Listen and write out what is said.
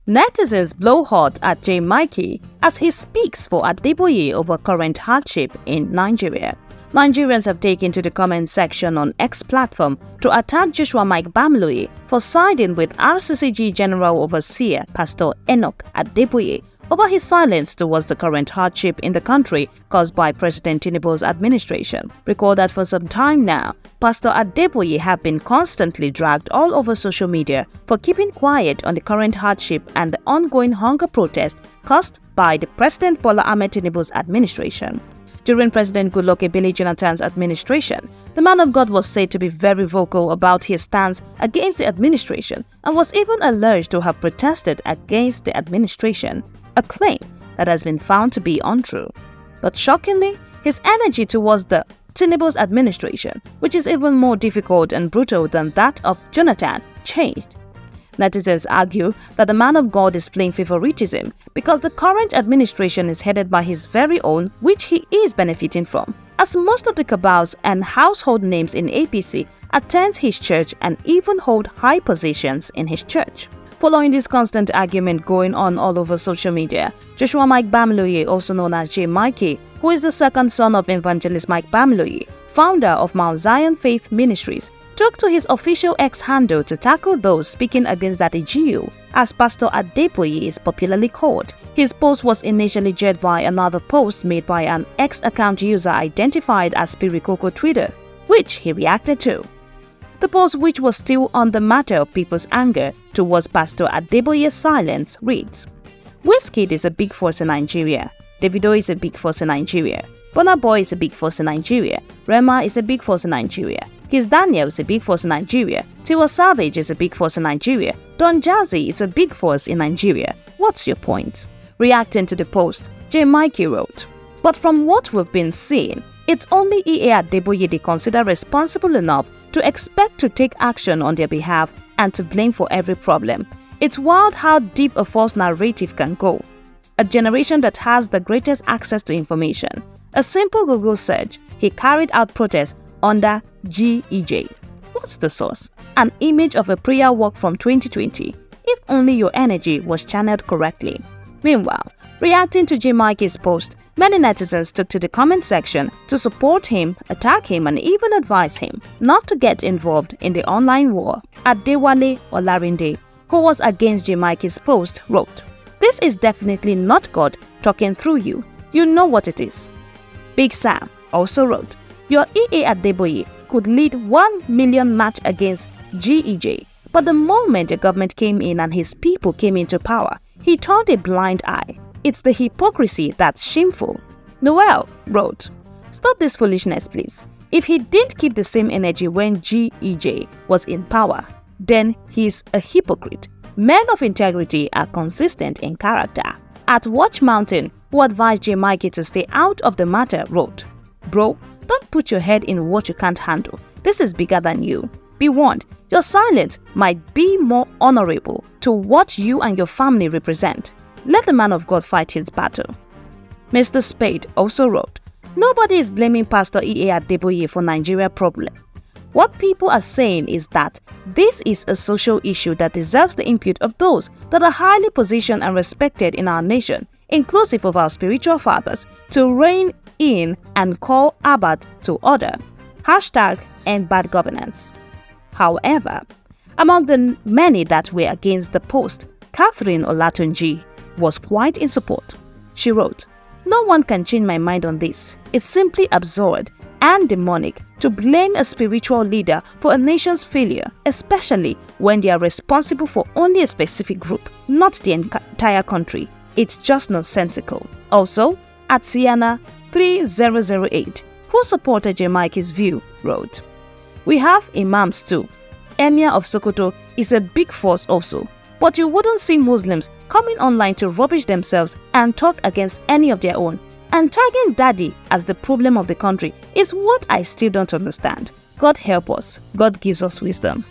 Netizens blow hot at JayMikee as he speaks for Adeboye over current hardship in Nigeria. Nigerians have taken to the comment section on X platform to attack Joshua Mike-Bamiloye for siding with RCCG General Overseer Pastor Enoch Adeboye over his silence towards the current hardship in the country caused by President Tinubu's administration. Recall that for some time now, Pastor Adeboye have been constantly dragged all over social media for keeping quiet on the current hardship and the ongoing hunger protest caused by the President Bola Ahmed Tinubu's administration. During President Goodluck Ebele Jonathan's administration, the man of God was said to be very vocal about his stance against the administration and was even alleged to have protested against the administration, a claim that has been found to be untrue. But shockingly, his energy towards the Tinubu's administration, which is even more difficult and brutal than that of Jonathan, changed. Netizens argue that the man of God is playing favoritism because the current administration is headed by his very own, which he is benefiting from, as most of the cabals and household names in APC attend his church and even hold high positions in his church. Following this constant argument going on all over social media, Joshua Mike-Bamiloye, also known as JayMikee, who is the second son of evangelist Mike-Bamiloye, founder of Mount Zion Faith Ministries, took to his official X handle to tackle those speaking against that GU, as Pastor Adeboye is popularly called. His post was initially joined by another post made by an X account user identified as Pirikoko Twitter, which he reacted to. The post, which was still on the matter of people's anger towards Pastor Adeboye's silence, reads: Wizkid is a big force in Nigeria. Davido is a big force in Nigeria. Burna Boy is a big force in Nigeria. Rema is a big force in Nigeria. Kiss Daniel is a big force in Nigeria. Tiwa Savage is a big force in Nigeria. Don Jazzy is a big force in Nigeria. What's your point? Reacting to the post, JayMikee wrote, but from what we've been seeing, it's only EA Adeboye they consider responsible enough to expect to take action on their behalf and to blame for every problem. It's wild how deep a false narrative can go. A generation that has the greatest access to information. A simple Google search, he carried out protests under GEJ. What's the source? An image of a prayer walk from 2020. If only your energy was channeled correctly. Meanwhile, reacting to JayMikee's post, many netizens took to the comment section to support him, attack him, and even advise him not to get involved in the online war. Adewale Olarinde, who was against JayMikee's post, wrote, "This is definitely not God talking through you. You know what it is." Big Sam also wrote, "Your EA Adeboye could lead 1 million march against GEJ, but the moment the government came in and his people came into power, he turned a blind eye. It's the hypocrisy that's shameful." Noel wrote, "Stop this foolishness, please. If he didn't keep the same energy when GEJ was in power, then he's a hypocrite. Men of integrity are consistent in character." At Watch Mountain, who advised JayMikee to stay out of the matter, wrote, "Bro, don't put your head in what you can't handle. This is bigger than you. Be warned, your silence might be more honorable to what you and your family represent. Let the man of God fight his battle." Mr. Spade also wrote, "Nobody is blaming Pastor EA Adeboye for Nigeria problem. What people are saying is that this is a social issue that deserves the input of those that are highly positioned and respected in our nation, inclusive of our spiritual fathers, to rein in and call Abad to order. #end bad governance." However, among the many that were against the post, Catherine Olatunji was quite in support. She wrote, "No one can change my mind on this. It's simply absurd and demonic to blame a spiritual leader for a nation's failure, especially when they are responsible for only a specific group, not the entire country. It's just nonsensical." Also, at Sienna 3008, who supported JayMikee's view, wrote, "We have imams too. Emir of Sokoto is a big force also, but you wouldn't see Muslims coming online to rubbish themselves and talk against any of their own. And tagging Daddy as the problem of the country is what I still don't understand. God help us. God gives us wisdom."